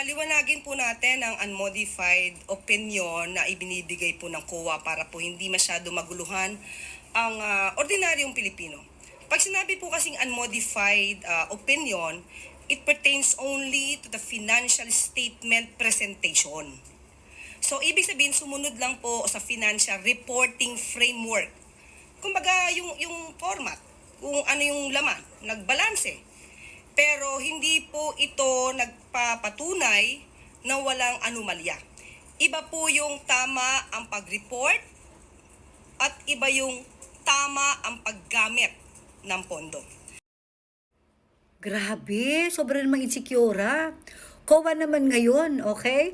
Liwanagin po natin ang unmodified opinion na ibinibigay po ng COA para po hindi masyado maguluhan ang ordinaryong Pilipino. Pag sinabi po kasing unmodified opinion, it pertains only to the financial statement presentation. So, ibig sabihin, sumunod lang po sa financial reporting framework. Kumbaga, yung format, kung ano yung laman, nagbalanse. Pero hindi po ito nagpapatunay na walang anomalya. Iba po yung tama ang pag-report at iba yung tama ang paggamit ng pondo. Grabe, sobrang namang insecure ha. COA naman ngayon, okay?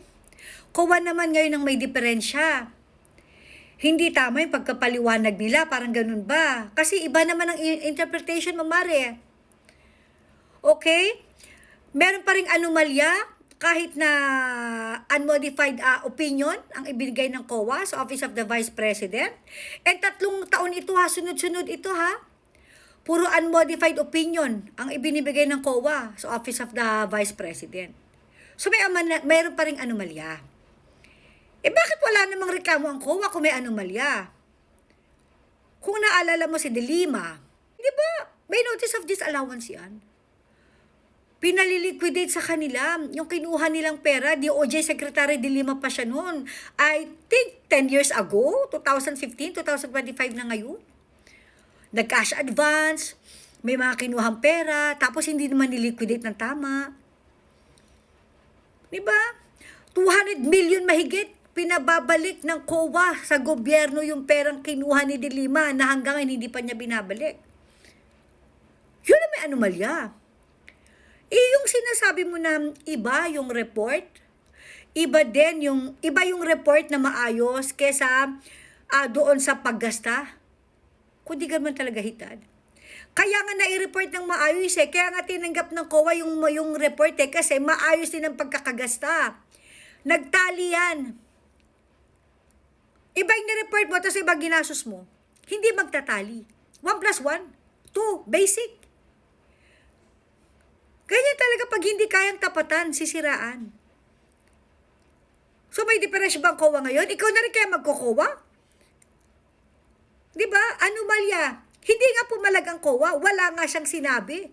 COA naman ngayon ang may diferensya. Hindi tama yung pagkapaliwanag nila, parang ganun ba? Kasi iba naman ang interpretation, mamari. Okay? Meron pa ring anomalya kahit na unmodified opinion ang ibigay ng COA sa Office of the Vice President. And 3 taon ito ha, sunod-sunod ito ha. Puro unmodified opinion ang ibinibigay ng COA sa Office of the Vice President. So mayroon pa ring anomalya. Bakit wala namang reklamo ang COA kung may anomalya? Kung naalala mo si De Lima, di ba, may notice of disallowance yan. Pinaliliquidate sa kanila, yung kinuha nilang pera, DOJ Secretary De Lima pa siya noon. I think 10 years ago, 2015, 2025 na ngayon. Nag-cash advance, may mga kinuhang pera, tapos hindi naman niliquidate ng tama. Diba? 200 million mahigit, pinababalik ng COA sa gobyerno yung perang kinuha ni De Lima na hanggang hindi pa niya binabalik. Yun na may anomalya. Yung sinasabi mo na iba yung report, iba yung report na maayos kesa doon sa paggasta. Kundi gaman talaga hitad. Kaya nga nai-report ng maayos kaya nga tinanggap ng COA yung report kasi maayos din ang pagkakagasta. Nagtali yan. Iba yung ni-report mo, tapos iba ginasos mo. Hindi magtatali. 1 plus 1, 2, basic. Ganyan talaga pag hindi kayang tapatan, sisiraan. So may diferensya bang COA ngayon? Ikaw na rin kaya magko-COA? Diba? Anomalya. Hindi nga pumalag ang COA. Wala nga siyang sinabi.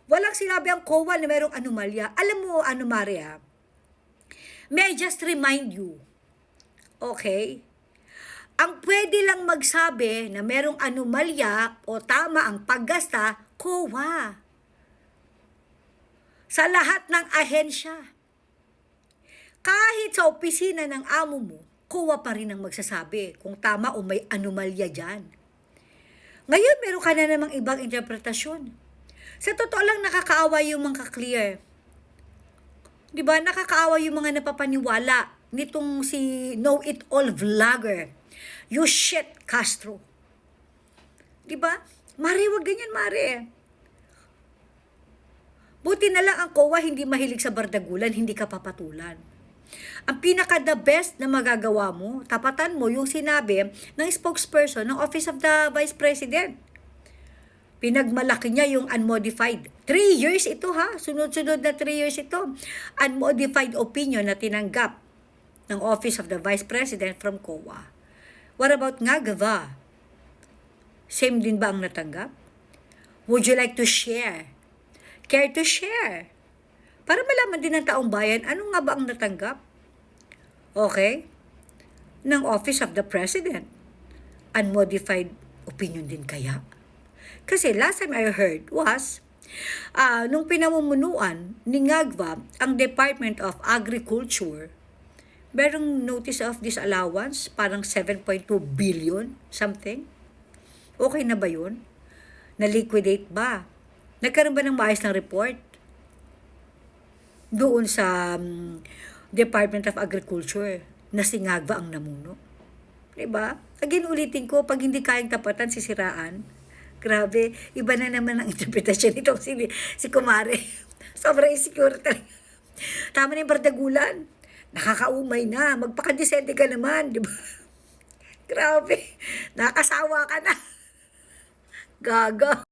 Walang sinabi ang COA na mayroong anomalya. Alam mo, Maria? May I just remind you, okay? Ang pwede lang magsabi na mayroong anomalya o tama ang paggasta, COA. Sa lahat ng ahensya. Kahit sa opisina ng amo mo, COA pa rin ang magsasabi kung tama o may anomalya dyan. Ngayon, meron ka na namang ibang interpretasyon. Sa totoo lang, nakakaawa yung mga clear. Diba? Nakakaawa yung mga napapaniwala nitong si know-it-all vlogger. You shit, Castro. Diba? Mare, wag ganyan, Mare. Buti na lang ang COA hindi mahilig sa bardagulan, hindi ka papatulan. Ang pinaka-the best na magagawa mo, tapatan mo yung sinabi ng spokesperson ng Office of the Vice President. Pinagmalaki niya yung unmodified. 3 years ito ha, sunod-sunod na 3 years ito. Unmodified opinion na tinanggap ng Office of the Vice President from COA. What about Ngagava? Same din ba ang natanggap? Would you like to share? Care to share? Para malaman din ng taong bayan, ano nga ba ang natanggap? Okay? Ng Office of the President. Unmodified opinion din kaya? Kasi last time I heard was, nung pinamumunuan ni Ngagva ang Department of Agriculture, merong notice of disallowance, parang 7.2 billion, something. Okay na ba yun? Na-liquidate ba? Nagkaroon ba ng maayos ng report doon sa Department of Agriculture na si Ngagva ang namuno? Diba? Again, ulitin ko, pag hindi kayang tapatan, sisiraan. Grabe, iba na naman ang interpretasyon nito si Kumare. Sobrang insecure talaga. Tama na yung bardagulan. Nakakaumay na. Magpakadesente ka naman, di ba? Grabe. Nakasawa ka na. Gaga.